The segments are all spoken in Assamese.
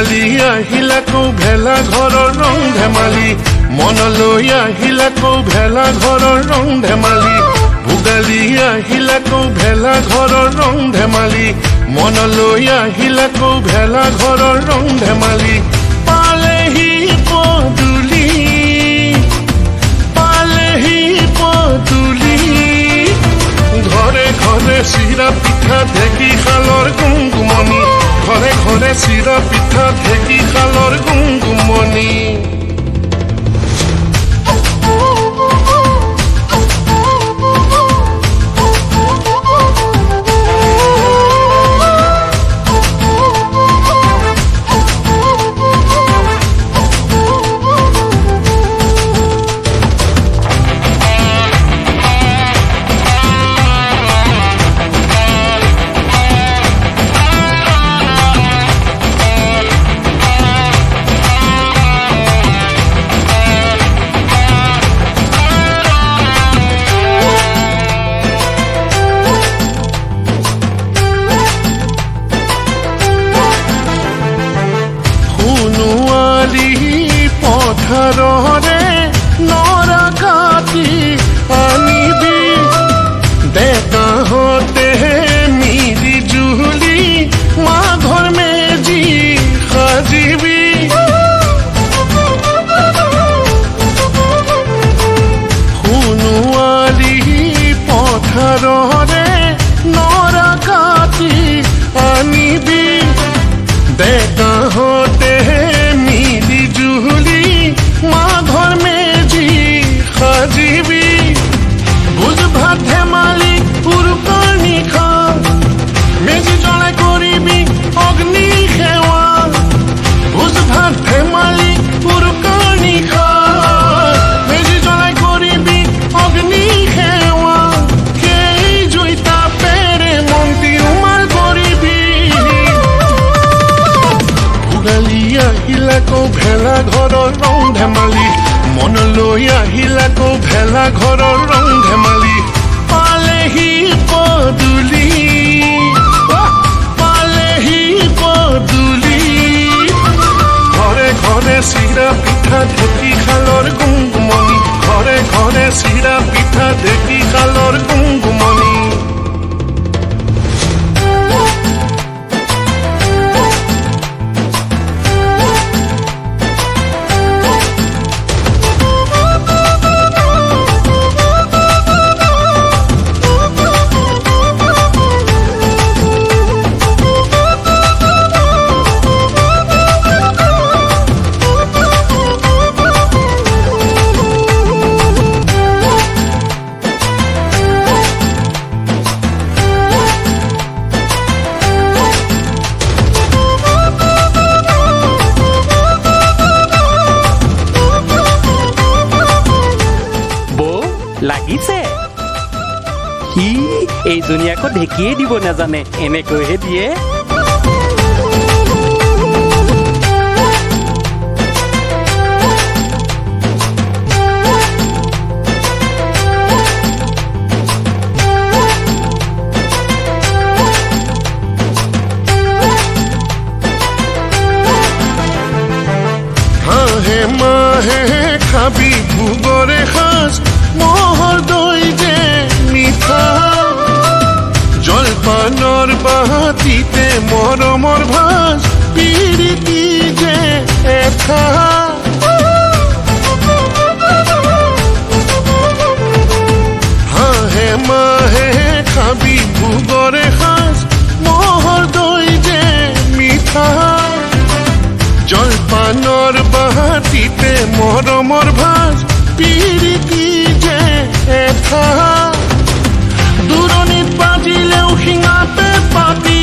ভোগালী আহিল আকৌ ভেলা ঘৰৰ ৰং ধেমালি মনলৈ আহিল আকৌ ভেলা ঘৰৰ ৰং ধেমালি ভোগালী আহিল আকৌ ভেলা ঘৰৰ ৰং ধেমালি মনলৈ আহিল আকৌ ভেলা ঘৰৰ ৰং ধেমালি পালেহি পদূলি ঘৰে ঘৰে চিৰা পিঠা ঢেঁকী শালৰ গুমগুমনি ঘৰে ঘৰে চিৰা পিঠা ঢেঁকী শালৰ গুমগুমনি পথাৰৰে নৰা কাটি আনিবি ডেকাহঁতে মিলি জুলি মাঘৰ মেজি সাজিবি সোণোৱালী পথাৰৰে নৰা কাটি আনিবি ডেকাহঁতে মিলি জুলি মাঘৰ মেজি সাজিবি ভোজ ভাত ধেমালি উৰুকাৰ নিশা মেজি জ্বলাই কৰিবি অগ্নি সেৱা ভোজ ভাত ধেমালি উৰুকাৰ নিশা মেজি জ্বলাই কৰিবি অগ্নি সেৱা সেই জুইতাপেৰে মন্তি উমাল কৰিবি ভোগালী আহিল আকৌ ভেলা ঘৰৰ ৰং ধেমালি মনলৈ আহিল আকৌ ভেলা ঘৰৰ ৰং ধেমালি পালেহি পদূলি ঘৰে ঘৰে চিৰা পিঠা ঢেঁকী শালৰ গুমগুমনি ঘৰে ঘৰে চিৰা পিঠা ঢেঁকী শালৰ গুমগুমনি লাগিছে সি এইজনী আকৌ ঢেঁকীয়ে দিব নাজানে এনেকৈহে দিয়ে হাঁহে মাহে খাবি ভোগৰে সাজ মহৰ দৈ যে মিঠা জলপানৰ বাতিতে মৰমৰ ভাজ পিৰিতি যে এঠা হাঁহে মাহে খাবি ভোগৰে সাজ মহৰ দৈ যে মিঠা জলপানৰ বাতিতে মৰমৰ ভাজ পিৰিতি যে এঠা দূৰণিত বাজিলেও শিঙাতে পাতি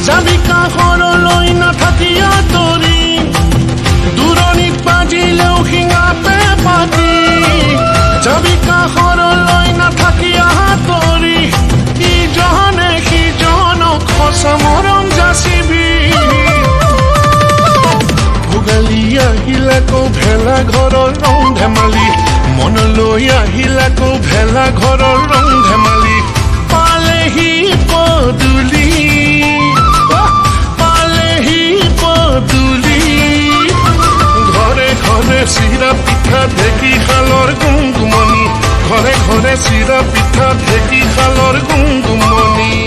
যাবি কাষৰলৈ নাথাকি আঁতৰি দূৰণিত বাজিলেও শিঙাতে পাতি যাবি কাষৰলৈ নাথাকি আঁতৰি ইজনে সিজনক সঁচা মৰম যাচিবি ভোগালী আহিল আকৌ ভেলা ঘৰৰ ৰং ধেমালি মনলৈ আহিল আকৌ ভেলা ঘৰৰ ৰং ধেমালি পালেহি পদূলি চিৰা পিঠা ঢেঁকী শালৰ গুণগুমনি